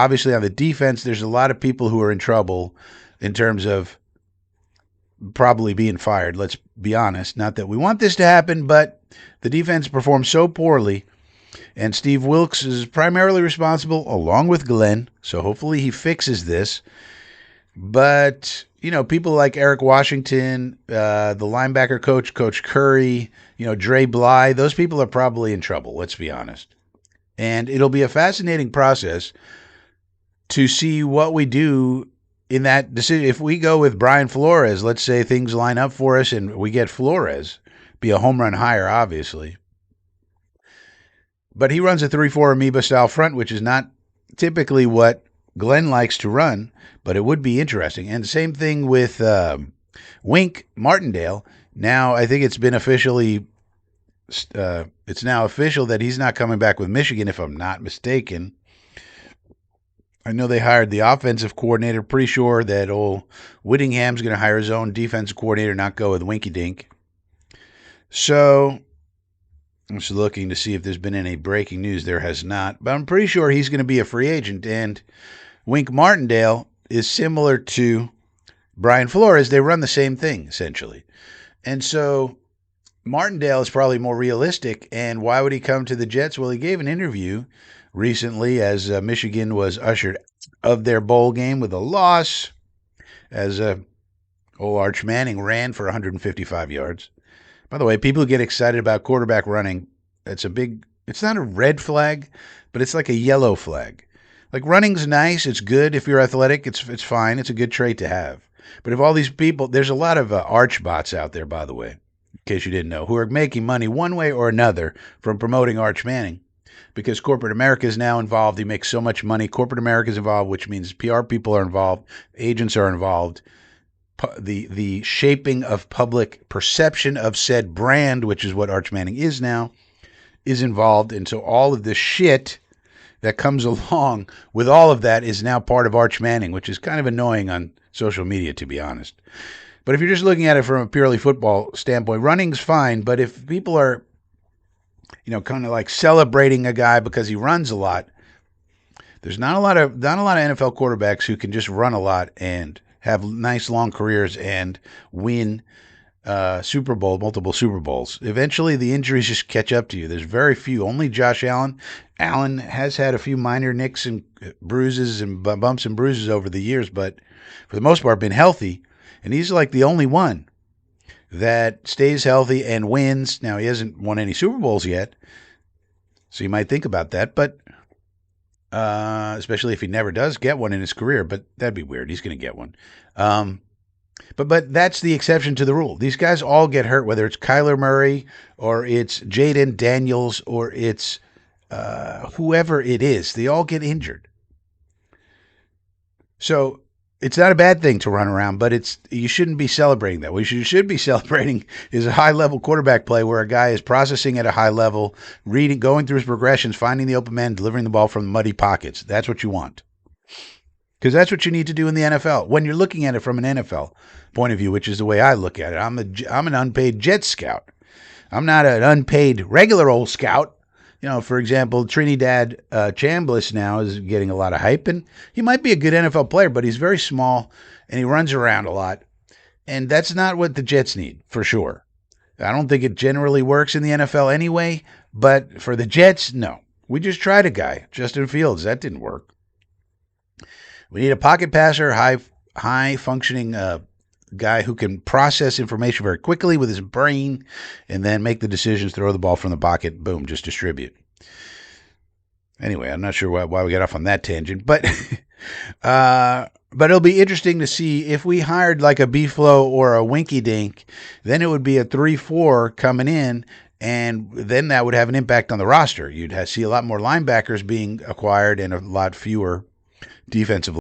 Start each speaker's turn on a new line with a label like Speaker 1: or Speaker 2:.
Speaker 1: Obviously, on the defense, there's a lot of people who are in trouble in terms of probably being fired. Let's be honest. Not that we want this to happen, but the defense performed so poorly, and Steve Wilks is primarily responsible, along with Glenn. So hopefully he fixes this. But people like Eric Washington, the linebacker coach, Coach Curry, Dre Bly, those people are probably in trouble. Let's be honest. And it'll be a fascinating process to see what we do in that decision. If we go with Brian Flores, let's say things line up for us and we get Flores, be a home run hire, obviously. But he runs a 3-4 amoeba style front, which is not typically what Glenn likes to run, but it would be interesting. And the same thing with Wink Martindale. Now, I think it's been officially, it's now official that he's not coming back with Michigan, if I'm not mistaken. I know they hired the offensive coordinator. Pretty sure that old Whittingham's going to hire his own defensive coordinator, not go with Winky Dink. So I'm just looking to see if there's been any breaking news. There has not. But I'm pretty sure he's going to be a free agent. And Wink Martindale is similar to Brian Flores. They run the same thing, essentially. And so Martindale is probably more realistic. And why would he come to the Jets? Well, he gave an interview recently as Michigan was ushered of their bowl game with a loss, as old Arch Manning ran for 155 yards. By the way, people get excited about quarterback running. It's not a red flag, but it's like a yellow flag. Like, running's nice. It's good. If you're athletic, it's fine. It's a good trait to have. But if all these people, there's a lot of arch bots out there, by the way, in case you didn't know, who are making money one way or another from promoting Arch Manning. Because corporate America is now involved. He makes so much money. Corporate America is involved, which means PR people are involved, agents are involved. The shaping of public perception of said brand, which is what Arch Manning is now, is involved. And so all of this shit that comes along with all of that is now part of Arch Manning, which is kind of annoying on social media, to be honest. But if you're just looking at it from a purely football standpoint, running's fine. But if people are kind of like celebrating a guy because he runs a lot, there's not a lot of NFL quarterbacks who can just run a lot and have nice long careers and win multiple Super Bowls. Eventually, the injuries just catch up to you. There's very few. Only Josh Allen. Allen has had a few minor nicks and bruises and bumps and bruises over the years, but for the most part, been healthy. And he's like the only one that stays healthy and wins. Now, he hasn't won any Super Bowls yet, so you might think about that, but especially if he never does get one in his career, but that'd be weird. He's going to get one. But that's the exception to the rule. These guys all get hurt, whether it's Kyler Murray or it's Jaden Daniels or it's whoever it is. They all get injured. So it's not a bad thing to run around, but you shouldn't be celebrating that. What you should be celebrating is a high-level quarterback play where a guy is processing at a high level, going through his progressions, finding the open man, delivering the ball from muddy pockets. That's what you want. Because that's what you need to do in the NFL. When you're looking at it from an NFL point of view, which is the way I look at it, I'm an unpaid Jet scout. I'm not an unpaid regular old scout. For example, Trinidad Chambliss now is getting a lot of hype, and he might be a good NFL player, but he's very small, and he runs around a lot, and that's not what the Jets need, for sure. I don't think it generally works in the NFL anyway, but for the Jets, no. We just tried a guy, Justin Fields. That didn't work. We need a pocket passer, high-functioning guy who can process information very quickly with his brain and then make the decisions, throw the ball from the pocket, boom, just distribute. Anyway, I'm not sure why we got off on that tangent, but it'll be interesting to see if we hired like a B-Flow or a Winky Dink, then it would be a 3-4 coming in, and then that would have an impact on the roster. You'd see a lot more linebackers being acquired and a lot fewer defensive